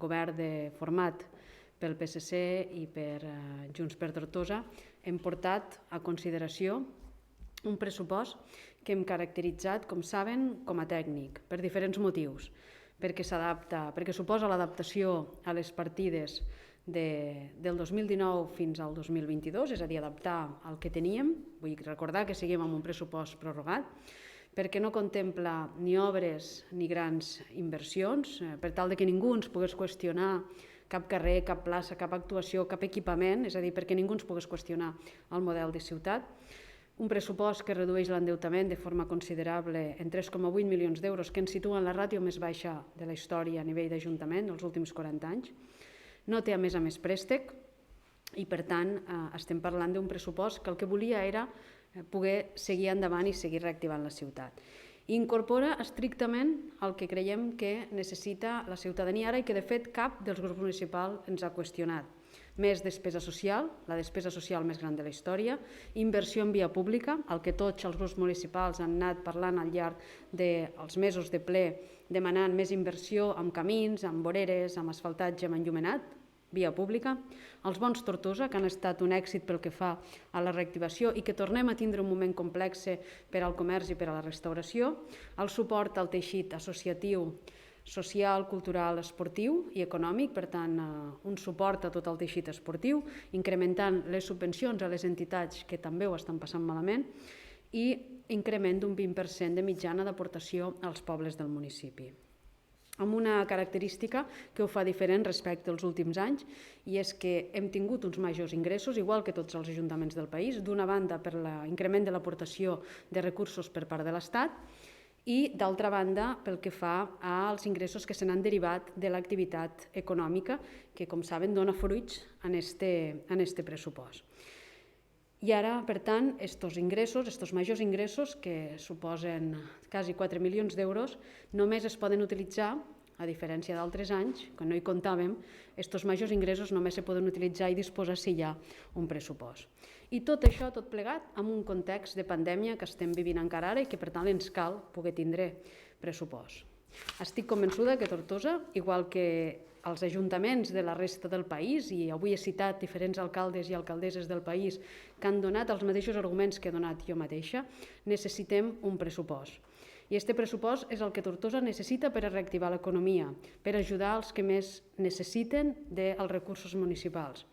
govern format pel PSC i per Junts per Tortosa hem portat a consideració un pressupost que hem caracteritzat, com saben, com a tècnic, per diferents motius. Perquè suposa l'adaptació a les partides del 2019 fins al 2022, és a dir, adaptar el que teníem. Vull recordar que seguim amb un pressupost prorrogat, perquè no contempla ni obres ni grans inversions, per tal que ningú ens pogués qüestionar cap carrer, cap plaça, cap actuació, cap equipament, és a dir, perquè ningú ens pogués qüestionar el model de ciutat. Un pressupost que redueix l'endeutament de forma considerable en 3,8 milions d'euros, que ens situa en la ràtio més baixa de la història a nivell d'Ajuntament dels últims 40 anys. No té, a més préstec i, per tant, estem parlant d'un pressupost que el que volia era poder seguir endavant i seguir reactivant la ciutat. Incorpora estrictament el que creiem que necessita la ciutadania ara i que, de fet, cap dels grups municipals ens ha qüestionat. Més despesa social, la despesa social més gran de la història, inversió en via pública, el que tots els grups municipals han anat parlant al llarg dels mesos de ple, demanant més inversió en camins, en voreres, en asfaltatge, en enllumenat, via pública, els bons Tortosa, que han estat un èxit pel que fa a la reactivació i que tornem a tindre un moment complex per al comerç i per a la restauració, el suport al teixit associatiu, social, cultural, esportiu i econòmic, per tant, un suport a tot el teixit esportiu, incrementant les subvencions a les entitats que també ho estan passant malament i increment d'un 20% de mitjana d'aportació als pobles del municipi. Amb una característica que ho fa diferent respecte als últims anys, i és que hem tingut uns majors ingressos, igual que tots els ajuntaments del país, d'una banda per l'increment de l'aportació de recursos per part de l'Estat i, d'altra banda, pel que fa als ingressos que se n'han derivat de l'activitat econòmica, que, com saben, dona fruits en este pressupost. I ara, per tant, estos majors ingressos, que suposen quasi 4 milions d'euros, només es poden utilitzar, a diferència d'altres anys, que no hi comptàvem, estos majors ingressos només se poden utilitzar i disposar si hi ha un pressupost. I tot això, tot plegat, en un context de pandèmia que estem vivint encara ara i que, per tant, ens cal poder tindre pressupost. Estic convençuda que Tortosa, igual que els ajuntaments de la resta del país, i avui he citat diferents alcaldes i alcaldesses del país que han donat els mateixos arguments que he donat jo mateixa, necessitem un pressupost. I aquest pressupost és el que Tortosa necessita per a reactivar l'economia, per ajudar els que més necessiten dels recursos municipals.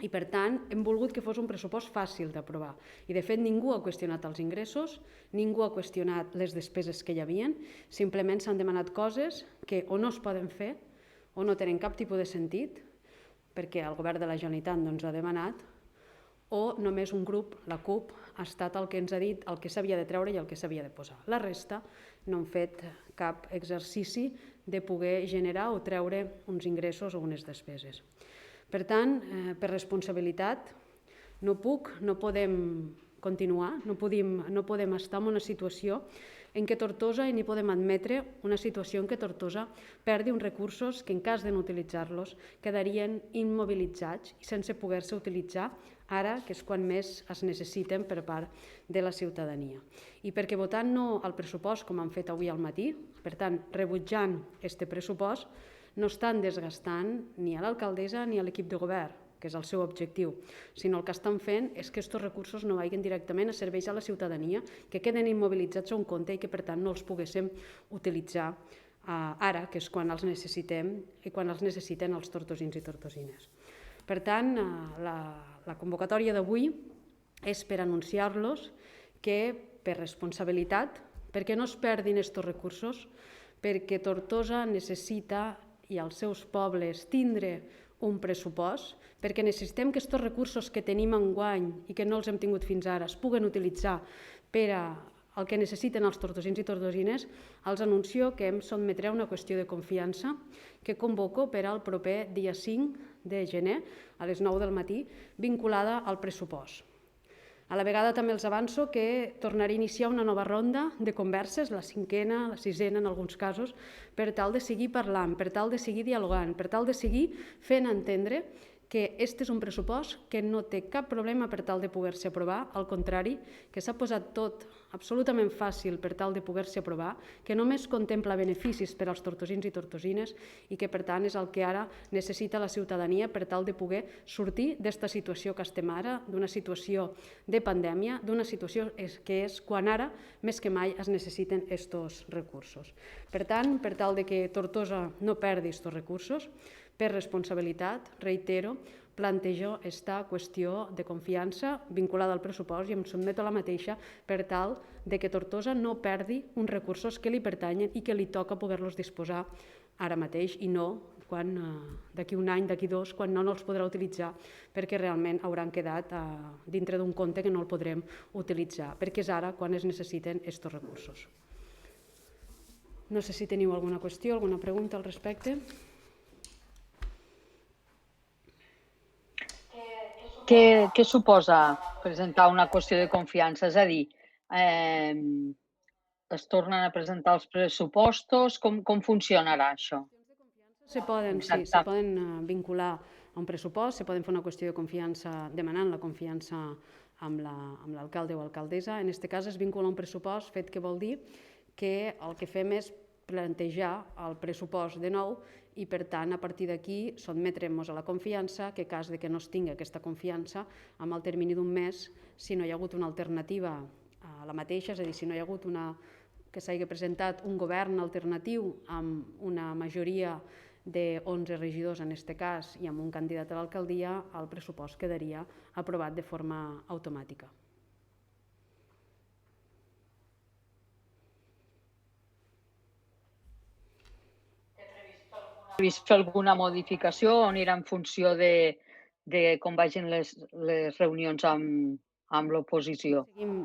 I, per tant, hem volgut que fos un pressupost fàcil d'aprovar. I, de fet, ningú ha qüestionat els ingressos, ningú ha qüestionat les despeses que hi havia, simplement s'han demanat coses que o no es poden fer o no tenen cap tipus de sentit, perquè el govern de la Generalitat no ens ha demanat, o només un grup, la CUP, ha estat el que ens ha dit el que s'havia de treure i el que s'havia de posar. La resta no han fet cap exercici de poder generar o treure uns ingressos o unes despeses. Per tant, per responsabilitat, no podem continuar, no podem estar en una situació en què Tortosa, i ni podem admetre una situació en què Tortosa perdi uns recursos que, en cas de no utilitzar-los, quedarien immobilitzats i sense poder-se utilitzar ara, que és quan més es necessiten per part de la ciutadania. I perquè votant no al pressupost, com han fet avui al matí, per tant, rebutjant aquest pressupost, no estan desgastant ni a l'alcaldessa ni a l'equip de govern, que és el seu objectiu, sinó el que estan fent és que aquests recursos no vagin directament a serveis a la ciutadania, que queden immobilitzats a un compte i que, per tant, no els poguéssim utilitzar ara, que és quan els necessitem i quan els necessiten els tortosins i tortosines. Per tant, la convocatòria d'avui és per anunciar-los que, per responsabilitat, perquè no es perdin aquests recursos, perquè Tortosa necessita i els seus pobles tindre un pressupost, perquè necessitem que aquests recursos que tenim enguany i que no els hem tingut fins ara es puguen utilitzar per al que necessiten els tortosins i tortosines, els anuncio que em sotmetré a una qüestió de confiança que convoco per al proper dia 5 de gener a les 9 del matí, vinculada al pressupost. A la vegada també els avanço que tornaré a iniciar una nova ronda de converses, la 5ª, la 6ª en alguns casos, per tal de seguir parlant, per tal de seguir dialogant, per tal de seguir fent entendre que aquest és un pressupost que no té cap problema per tal de poder-se aprovar, al contrari, que s'ha posat tot absolutament fàcil per tal de poder-se aprovar, que només contempla beneficis per als tortosins i tortosines i que, per tant, és el que ara necessita la ciutadania per tal de poder sortir d'esta situació que estem ara, d'una situació de pandèmia, d'una situació que és quan ara, més que mai, es necessiten estos recursos. Per tant, per tal de que Tortosa no perdi estos recursos, per responsabilitat, reitero, plantejo esta qüestió de confiança vinculada al pressupost i em sotmeto a la mateixa per tal de que Tortosa no perdi uns recursos que li pertanyen i que li toca poder-los disposar ara mateix i no quan d'aquí un any, d'aquí dos, quan no els podrà utilitzar perquè realment hauran quedat dintre d'un compte que no el podrem utilitzar, perquè és ara quan es necessiten aquests recursos. No sé si teniu alguna qüestió, alguna pregunta al respecte. Què suposa presentar una qüestió de confiança? És a dir, es tornen a presentar els pressupostos? Com funcionarà això? Se poden vincular a un pressupost, se poden fer una qüestió de confiança demanant la confiança amb l'alcalde o alcaldessa. En aquest cas es vincula a un pressupost, fet que vol dir que el que fem és plantejar el pressupost de nou i, per tant, a partir d'aquí sotmetre-nos a la confiança, que en cas que no es tingui aquesta confiança, amb el termini d'un mes, si no hi ha hagut una alternativa a la mateixa, és a dir, si no hi ha hagut que s'hagi presentat un govern alternatiu amb una majoria de 11 regidors en aquest cas i amb un candidat a l'alcaldia, el pressupost quedaria aprovat de forma automàtica. Vist fer alguna modificació o anirà en funció de com vagin les reunions amb l'oposició?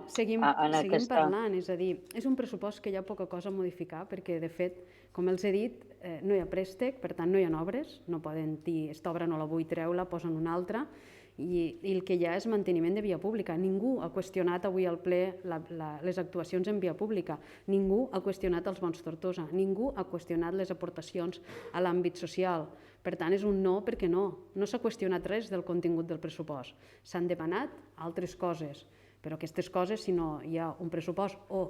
Seguim parlant, és a dir, és un pressupost que hi ha poca cosa a modificar perquè, de fet, com els he dit, no hi ha préstec, per tant no hi ha obres, no poden dir aquesta obra no la vull, treu-la, posen una altra, i el que hi ha és manteniment de via pública. Ningú ha qüestionat avui al ple les actuacions en via pública, ningú ha qüestionat els bons Tortosa, ningú ha qüestionat les aportacions a l'àmbit social. Per tant, és un no perquè no s'ha qüestionat res del contingut del pressupost. S'han demanat altres coses, però aquestes coses, si no hi ha un pressupost o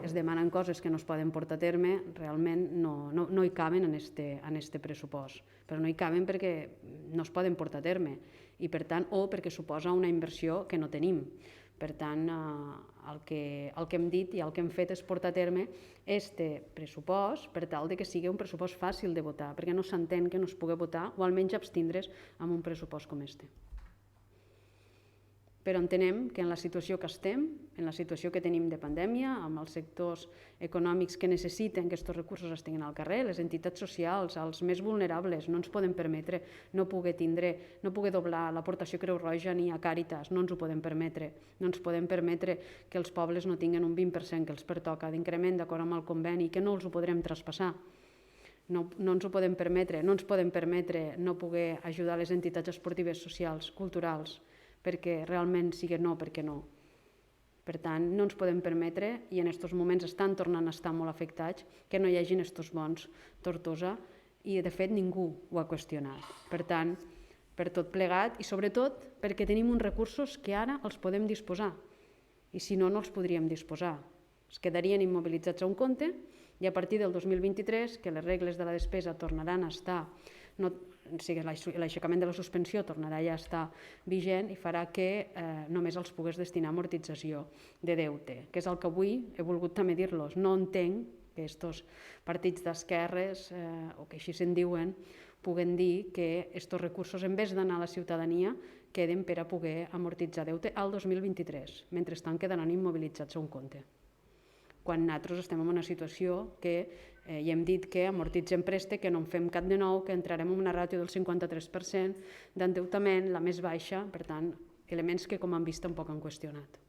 es demanen coses que no es poden portar a terme, realment no hi caben en este pressupost. Però no hi caben perquè no es poden portar a terme i, per tant, o perquè suposa una inversió que no tenim. Per tant, el que hem dit i el que hem fet és portar a terme este pressupost per tal que sigui un pressupost fàcil de votar, perquè no s'entén que no es pugui votar o almenys abstindre's amb un pressupost com este. Però entenem que en la situació que estem, en la situació que tenim de pandèmia, amb els sectors econòmics que necessiten que aquests recursos estiguin al carrer, les entitats socials, els més vulnerables, no ens podem permetre no poder doblar l'aportació Creu Roja ni a Càritas, no ens ho podem permetre. No ens podem permetre que els pobles no tinguin un 20% que els pertoca d'increment d'acord amb el conveni, que no els ho podrem traspassar. No ens ho podem permetre, no ens podem permetre no poder ajudar les entitats esportives, socials, culturals, perquè realment sigui no, perquè no. Per tant, no ens podem permetre, i en aquests moments estan tornant a estar molt afectats, que no hi hagin aquests bons Tortosa, i de fet ningú ho ha qüestionat. Per tant, per tot plegat, i sobretot perquè tenim uns recursos que ara els podem disposar, i si no, no els podríem disposar. Es quedarien immobilitzats a un compte, i a partir del 2023, que les regles de la despesa tornaran a estar, l'aixecament de la suspensió tornarà ja a estar vigent i farà que només els pogués destinar a amortització de deute, que és el que avui he volgut també dir-los. No entenc que aquests partits d'esquerres, o que així se'n diuen, puguen dir que aquests recursos, en vez d'anar a la ciutadania, queden per a poder amortitzar deute al 2023, mentrestant quedaran immobilitzats a un compte. Quan nosaltres estem en una situació que ja hem dit que amortitzem préstec, que no en fem cap de nou, que entrarem en una ràtio del 53% d'endeutament, la més baixa, per tant, elements que, com han vist, tampoc han qüestionat.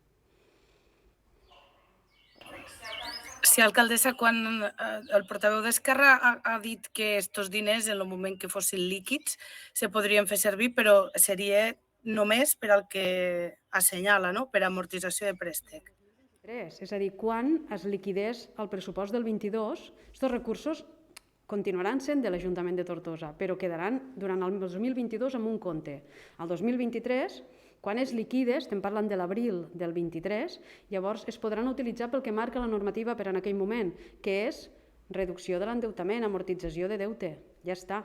Sí, alcaldessa, quan el portaveu d'Esquerra ha dit que aquests diners, en el moment que fossin líquids, se podrien fer servir, però seria només per al que assenyala, no? Per amortització de préstec. És a dir, quan es liquidés el pressupost del 22, aquests recursos continuaran sent de l'Ajuntament de Tortosa, però quedaran durant el 2022 en un compte. El 2023 Quan es liquide, estem parlant de l'abril del 23, llavors es podran utilitzar pel que marca la normativa per en aquell moment, que és reducció de l'endeutament, amortització de deute. Ja està.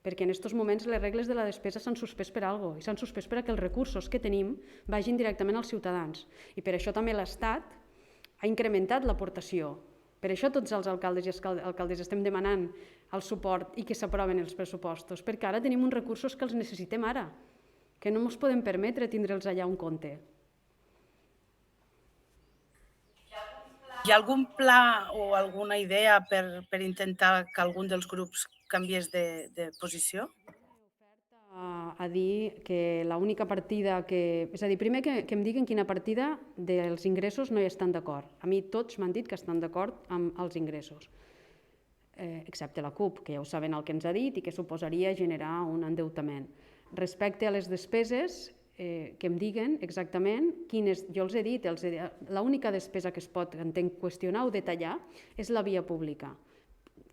Perquè en aquests moments les regles de la despesa s'han suspès per alguna cosa i s'han suspès perquè els recursos que tenim vagin directament als ciutadans. I per això també l'Estat ha incrementat l'aportació. Per això tots els alcaldes i alcaldes estem demanant el suport i que s'aproven els pressupostos, perquè ara tenim uns recursos que els necessitem ara, que no ens podem permetre tindre'ls allà un compte. Hi ha algun pla o alguna idea per intentar que algun dels grups canviés de posició? A dir que l'única partida que... És a dir, primer que em diguin quina partida dels ingressos no hi estan d'acord. A mi tots m'han dit que estan d'acord amb els ingressos, excepte la CUP, que ja ho saben el que ens ha dit i que suposaria generar un endeutament. Respecte a les despeses, que em diguen exactament quines... Jo els he dit, l'única despesa que es pot, entenc, qüestionar o detallar és la via pública.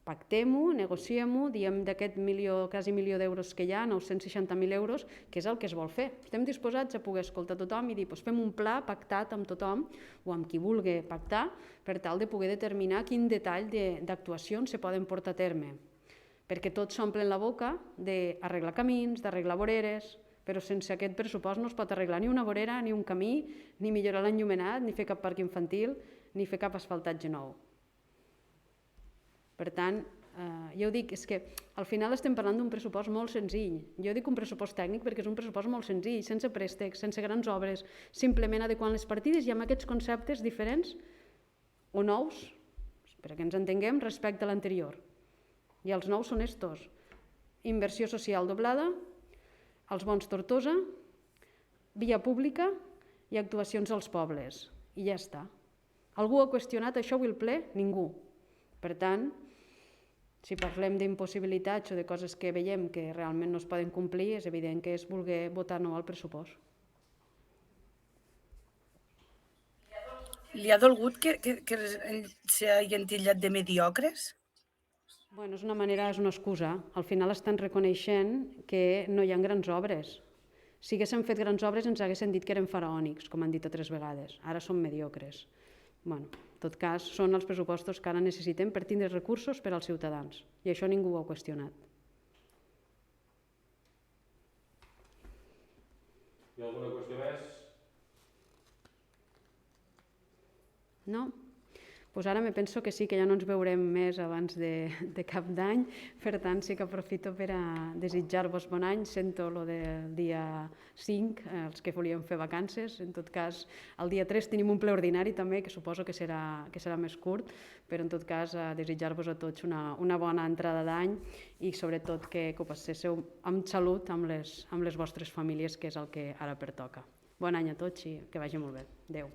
Pactem-ho, negociem-ho, diem d'aquest quasi milió d'euros que hi ha, 960.000 euros, que és el que es vol fer. Estem disposats a poder escoltar tothom i dir, fem un pla pactat amb tothom o amb qui vulgui pactar per tal de poder determinar quin detall d'actuacions se poden portar a terme. Perquè tots s'omplen la boca d'arreglar camins, d'arreglar voreres, però sense aquest pressupost no es pot arreglar ni una vorera, ni un camí, ni millorar l'enllumenat, ni fer cap parc infantil, ni fer cap asfaltatge nou. Per tant, jo dic, és que al final estem parlant d'un pressupost molt senzill. Jo dic un pressupost tècnic perquè és un pressupost molt senzill, sense préstecs, sense grans obres, simplement adequant les partides i amb aquests conceptes diferents o nous, perquè ens entenguem, respecte a l'anterior. I els nous són estos: inversió social doblada, els bons Tortosa, via pública i actuacions als pobles. I ja està. Algú ha qüestionat això avui al ple? Ningú. Per tant, si parlem d'impossibilitats o de coses que veiem que realment no es poden complir, és evident que és voler votar no al pressupost. Li ha dolgut que s'hagin titllat de mediocres? Bueno, és una excusa. Al final estan reconeixent que no hi ha grans obres. Si haguéssim fet grans obres ens haguessin dit que eren faraònics, com han dit 3 vegades. Ara són mediocres. Bueno, en tot cas, són els pressupostos que ara necessitem per tindre recursos per als ciutadans. I això ningú ho ha qüestionat. Hi ha alguna qüestió més? No? Doncs ara me penso que sí, que ja no ens veurem més abans de cap d'any. Per tant, sí que aprofito per a desitjar-vos bon any. Sento lo del dia 5, els que volíem fer vacances. En tot cas, el dia 3 tenim un ple ordinari també, que suposo que serà més curt, però en tot cas desitjar-vos a tots una bona entrada d'any i sobretot que ho passéssiu amb salut amb les vostres famílies, que és el que ara pertoca. Bon any a tots i que vagi molt bé. Adéu.